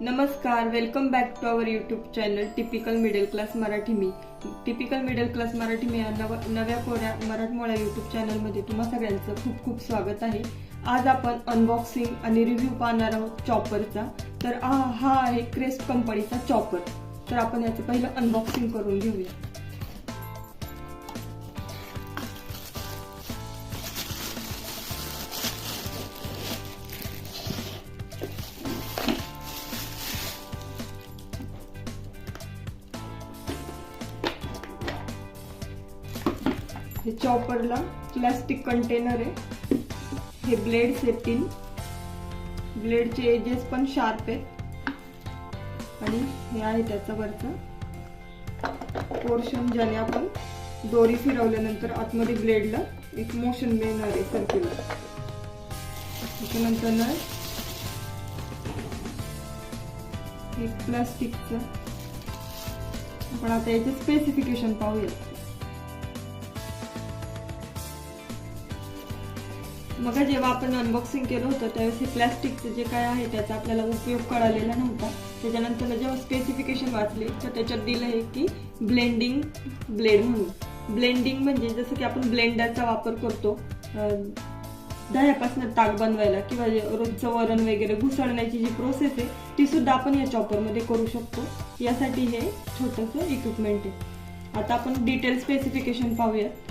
नमस्कार, welcome back to our YouTube channel typical middle class Marathi मी. Typical middle class Marathi मी या नव्या कोऱ्या मराठमोळ्या यूट्यूब चॅनलमध्ये तुम्हा सगळ्यांचं खूप खूप स्वागत आहे. आज आपण अनबॉक्सिंग आणि रिव्ह्यू पाहणार आहोत चॉपरचा. तर हा आहे क्रेस्ट कंपनीचा चॉपर. तर आपण याचं पहिलं अनबॉक्सिंग करून घेऊया. हे चॉपरला प्लास्टिक कंटेनर आहे. हे ब्लेड्स आहेत 3. ब्लेडचे एजेस पण शार्प आहेत आणि हे आहे त्याचा वरचा पोर्शन ज्याने आपण दोरी फिरवल्यानंतर आतमध्ये ब्लेडला एक मोशन मिळणार आहे सर्क्युलर. त्यानंतर हे प्लास्टिकचं. आपण आता याचे स्पेसिफिकेशन पाहूया. मग जेव्हा आपण अनबॉक्सिंग केलं होतं त्यावेळेस हे प्लॅस्टिकचं जे काय आहे त्याचा आपल्याला उपयोग कळालेला नव्हता. त्याच्यानंतर जेव्हा स्पेसिफिकेशन वाचले तर त्याच्यात दिलं आहे की ब्लेंडिंग ब्लेड म्हणून. ब्लेंडिंग म्हणजे जसं की आपण ब्लेंडरचा वापर करतो दह्यापासून ताक बनवायला किंवा रोजचं वरण वगैरे घुसळण्याची जी प्रोसेस आहे ती सुद्धा आपण या चॉपरमध्ये करू शकतो. यासाठी हे छोटंसं इक्विपमेंट आहे. आता आपण डिटेल स्पेसिफिकेशन पाहूयात.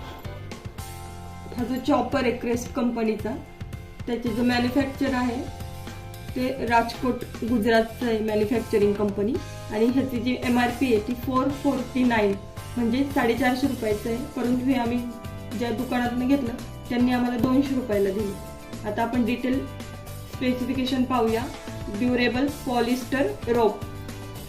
हा जो चॉपर आहे क्रेस्ट कंपनीचा, त्याचे जो मॅन्युफॅक्चर आहे ते राजकोट गुजरातचं आहे मॅन्युफॅक्चरिंग कंपनी. आणि ह्याची जी MRP आहे ती 449 म्हणजे 450 रुपयाचं आहे. परंतु हे आम्ही ज्या दुकानातून घेतलं त्यांनी आम्हाला 200 रुपयाला दिली. आता आपण डिटेल स्पेसिफिकेशन पाहूया. ड्युरेबल पॉलिस्टर रोप.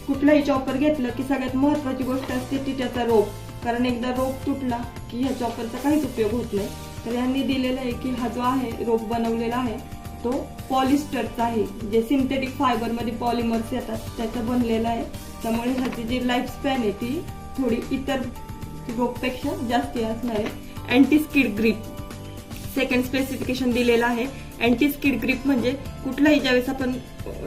कुठलाही चॉपर घेतलं की सगळ्यात महत्वाची गोष्ट असते ती त्याचा रोप. कारण एकदा रोप तुटला की ह्या चॉपरचा काहीच उपयोग होत नाही. तर यांनी दिलेलं आहे की हा जो आहे रोप बनवलेला आहे तो पॉलिस्टरचा आहे, जे सिंथेटिक फायबर मध्ये पॉलिमर्स येतात त्याचा बनलेला आहे. त्यामुळे ह्याची जी लाईफ स्पॅन आहे ती थोडी इतर रोपपेक्षा जास्त असणार आहे. Anti skid grip. Second specification दिलेलं आहे. अँटी स्किड ग्रिप म्हणजे कुठलाही ज्यावेळेस आपण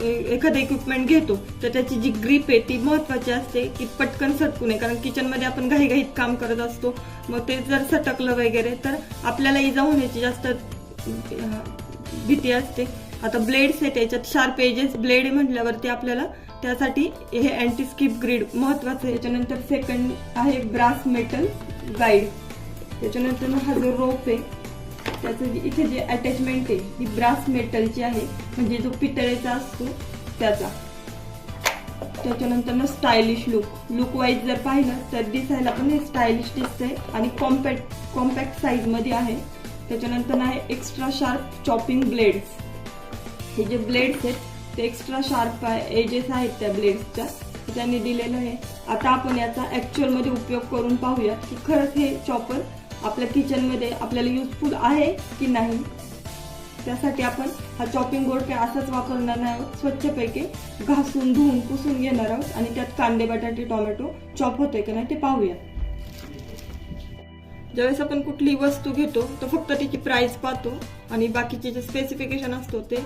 एखादं इक्विपमेंट घेतो तर त्याची जी ग्रिप आहे ती महत्वाची असते की पटकन सटकू नये. कारण किचनमध्ये आपण घाईघाईत काम करत असतो, मग ते जर सटकलं वगैरे तर आपल्याला इजा होण्याची जास्त भीती असते. आता ब्लेड्स आहे त्याच्यात शार्प एजेस ब्लेड म्हटल्यावरती आपल्याला त्यासाठी हे अँटी स्किप ग्रिड महत्वाचं आहे. त्याच्यानंतर सेकंड आहे ब्रास मेटल गाईड. त्याच्यानंतर हा जो रोप आहे त्याचं इथे जे अटॅचमेंट आहे ही ब्रास मेटलची आहे, म्हणजे जो पितळेचा असतो त्याचा. त्याच्यानंतर स्टायलिश लुक वाईज जर पाहिलं तर दिसायला पण हे स्टायलिश दिसतंय आणि कॉम्पॅक्ट साईज मध्ये आहे. त्याच्यानंतर आहे एक्स्ट्रा शार्प चॉपिंग ब्लेड्स. हे जे ब्लेड्स आहेत ते एक्स्ट्रा शार्प एजेस आहेत त्या ब्लेड्सच्या, त्यांनी दिलेलं आहे. आता आपण याचा ऍक्च्युअल मध्ये उपयोग करून पाहूया की खरंच हे चॉपर आपल्या किचन मध्ये आपल्याला युजफुल आहे की नाही. त्यासाठी आपण हा चॉपिंग बोर्ड काय असाच वापरणार नाही आहोत. स्वच्छपैकी घासून धुवून पुसून घेणार आहोत आणि त्यात कांदे बटाटे टोमॅटो चॉप होतोय की नाही ते पाहूया. ज्यावेळेस आपण कुठलीही वस्तू घेतो तर फक्त त्याची प्राइस पाहतो आणि बाकीचे जे स्पेसिफिकेशन असतो ते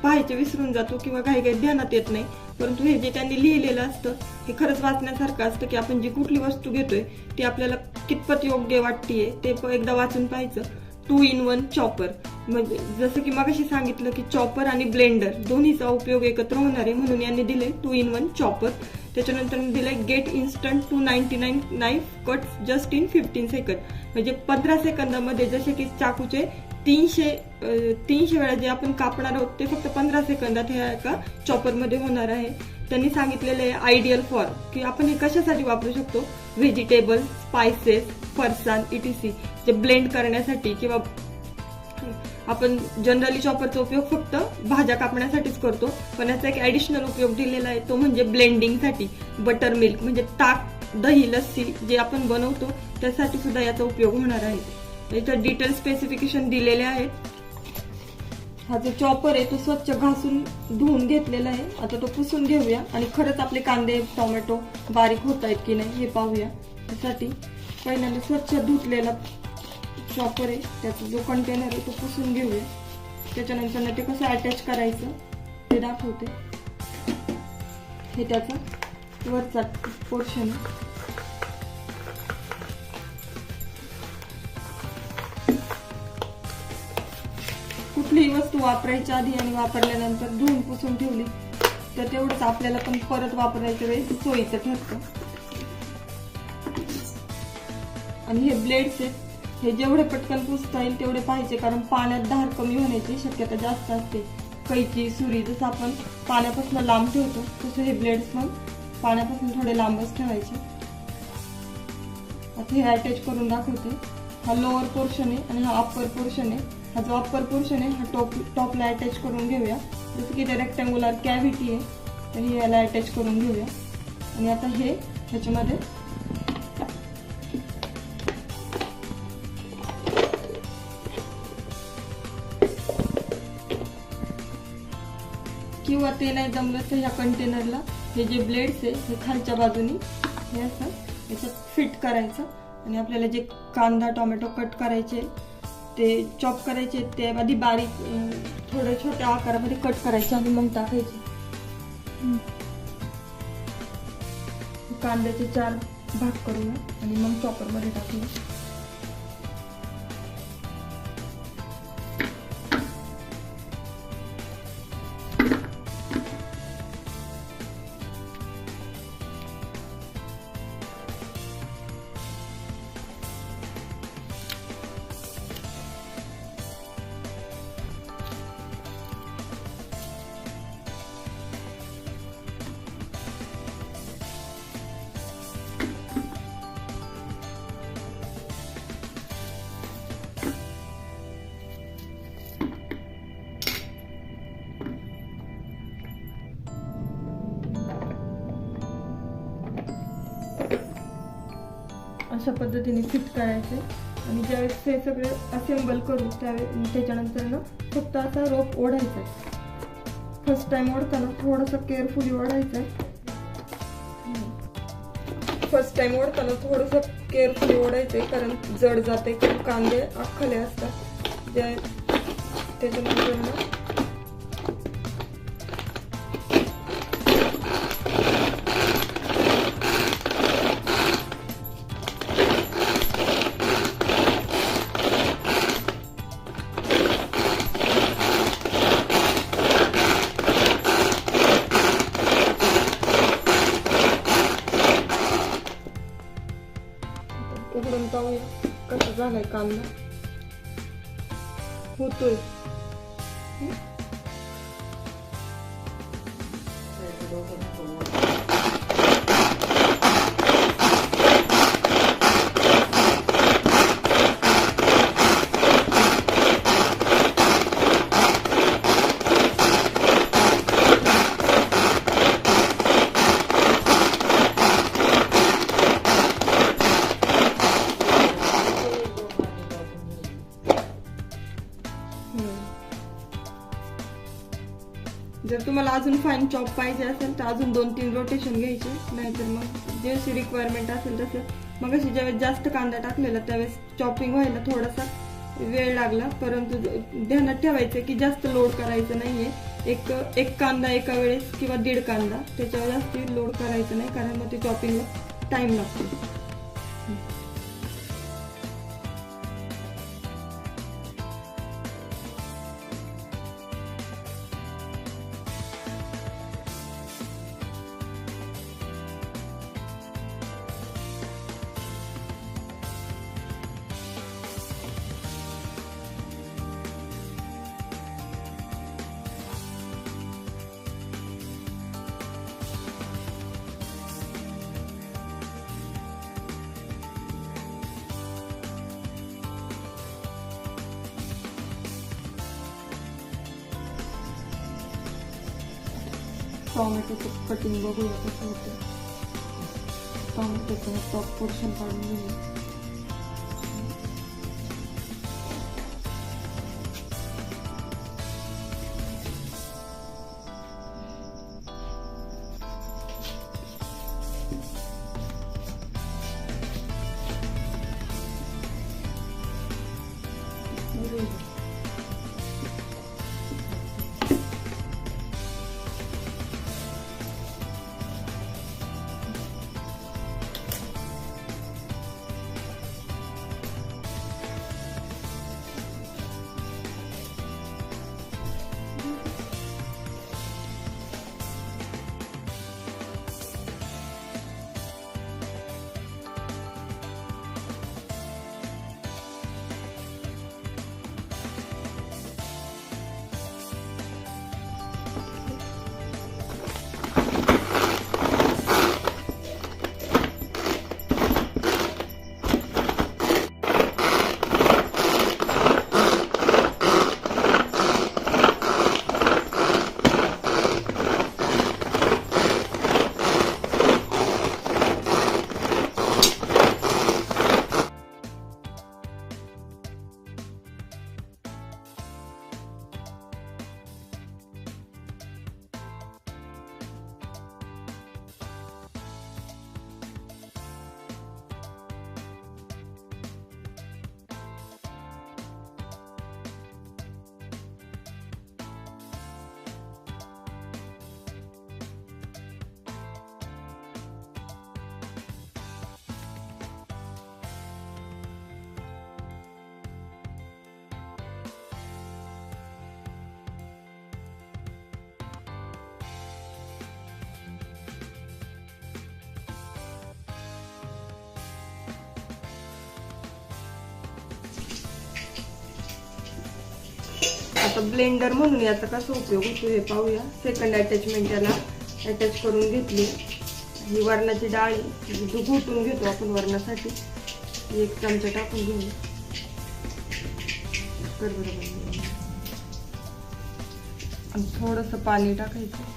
पाहायचे विसरून जातो किंवा काही ध्यानात येत नाही. परंतु हे जे त्यांनी लिहिलेलं असतं हे खरंच वाचण्यासारखं असतं की आपण जी कुठली वस्तू घेतोय ती आपल्याला कितपत योग्य वाटतेय ते एकदा वाचून पाहायचं. 2 in 1 चॉपर. म्हणजे जसं की मगाशी सांगितलं की चॉपर आणि ब्लेंडर दोन्हीचा उपयोग एकत्र होणार आहे म्हणून यांनी दिले 2 in 1 चॉपर. त्याच्यानंतर दिलंय get instant 299 knife cuts just in 15 second. म्हणजे 15 सेकंदामध्ये जसे की चाकूचे 300 वेळा जे आपण कापणार आहोत ते फक्त 15 सेकंदात ह्या एका चॉपर मध्ये होणार आहे. त्यांनी सांगितलेलं आहे आयडियल फॉर की आपण हे कशासाठी वापरू शकतो. व्हेजिटेबल, स्पायसेस, फरसाण इटीसी जे ब्लेंड करण्यासाठी किंवा आपण जनरली चॉपरचा उपयोग फक्त भाज्या कापण्यासाठीच करतो. पण याचा एक ऍडिशनल उपयोग दिलेला आहे तो म्हणजे ब्लेंडिंगसाठी. बटर मिल्क म्हणजे ताक, दही, लस्सी जे आपण बनवतो त्यासाठी सुद्धा याचा उपयोग होणार आहे. इथं डिटेल स्पेसिफिकेशन दिलेले आहेत. हा जो चॉपर आहे तो स्वच्छ घासून धुवून घेतलेला आहे. आता तो पुसून घेऊया आणि खरंच आपले कांदे टोमॅटो बारीक होत आहेत की नाही हे पाहूया. त्यासाठी पहिल्यांदा स्वच्छ धुतलेला चॉपर आहे त्याचा जो कंटेनर आहे तो पुसून घेऊया. त्याच्यानंतर ते कसं अटॅच करायचं ते दाखवते. हे त्याचा वरचा पोर्शन आहे. कुठलीही वस्तू वापरायच्या आधी आणि वापरल्यानंतर धुवून पुसून ठेवली तर तेवढंच आपल्याला पण परत वापरायच्या वेळेस सोयीचं ठरतं. आणि हे ब्लेड्स आहेत, हे जेवढे पटकन पुसता येईल तेवढे पाहिजे, कारण पाण्यात धार कमी होण्याची शक्यता जास्त असते. कैची, सुरी जसं आपण पाण्यापासून लांब ठेवतो तसं हे ब्लेड्स पण पाण्यापासून थोडे लांबच ठेवायचे. आता हे अटॅच करून दाखवते. हा लोअर पोर्शन आहे आणि हा अप्पर पोर्शन आहे. हा जो अप्पर पोर्शन आहे हा टॉपला अटॅच करून घेऊया. जसं की ते रेक्टँग्युलर कॅव्हिटी आहे तर हे याला अटॅच करून घेऊया. आणि आता हे ह्याच्यामध्ये किंवा ते नाही जमलं तर ह्या कंटेनरला हे जे ब्लेड्स आहे हे खालच्या बाजूनी हे असं याच्यात फिट करायचं. आणि आपल्याला जे कांदा टोमॅटो कट करायचे ते चॉप करायचे ते आधी बारीक थोड्या छोट्या आकारामध्ये कट करायचे आणि मग टाकायचे. कांद्याचे 4 भाग करूया आणि मग चॉपरमध्ये टाकूया. अशा पद्धतीने फिट करायचे. आणि ज्यावेळेस ते सगळे असेंबल करू त्याच्यानंतर ना फक्त असा रोप ओढायचा. फर्स्ट टाइम ओढताना थोडंसं केअरफुली ओढायचं. कारण जड जाते, कारण कांदे अख्खले असतात. त्याच्यानंतर ना उघडून पाहूया कसा झालाय कांदा. होतोय जर तुम्हाला अजून फाईन चॉप पाहिजे असेल तर अजून 2-3 रोटेशन घ्यायचे. नाहीतर मग जशी रिक्वायरमेंट असेल तसं. मग अशी ज्यावेळेस जास्त कांदा टाकलेला त्यावेळेस चॉपिंग व्हायला थोडासा वेळ लागला. परंतु ध्यानात ठेवायचं की जास्त लोड करायचं नाहीये. एक कांदा एका वेळेस किंवा 1.5 कांदा, त्याच्यावर जास्त लोड करायचं नाही, कारण मग ते चॉपिंगला टाइम लागतो. टोमॅटोचं कटिंग बघूया कसं होतं. टोमॅटोचं टॉप पोर्शन काढून घेऊया. आता ब्लेंडर म्हणून याचा कसा उपयोग होतो हे पाहूया. सेकंड अटॅचमेंट याला अटॅच करून घेतली. ही वरणाची डाळ आहे, घोटून घेतो आपण वरणासाठी. 1 चमचा टाकून घेऊ. आणि थोडंसं पाणी टाकायचं.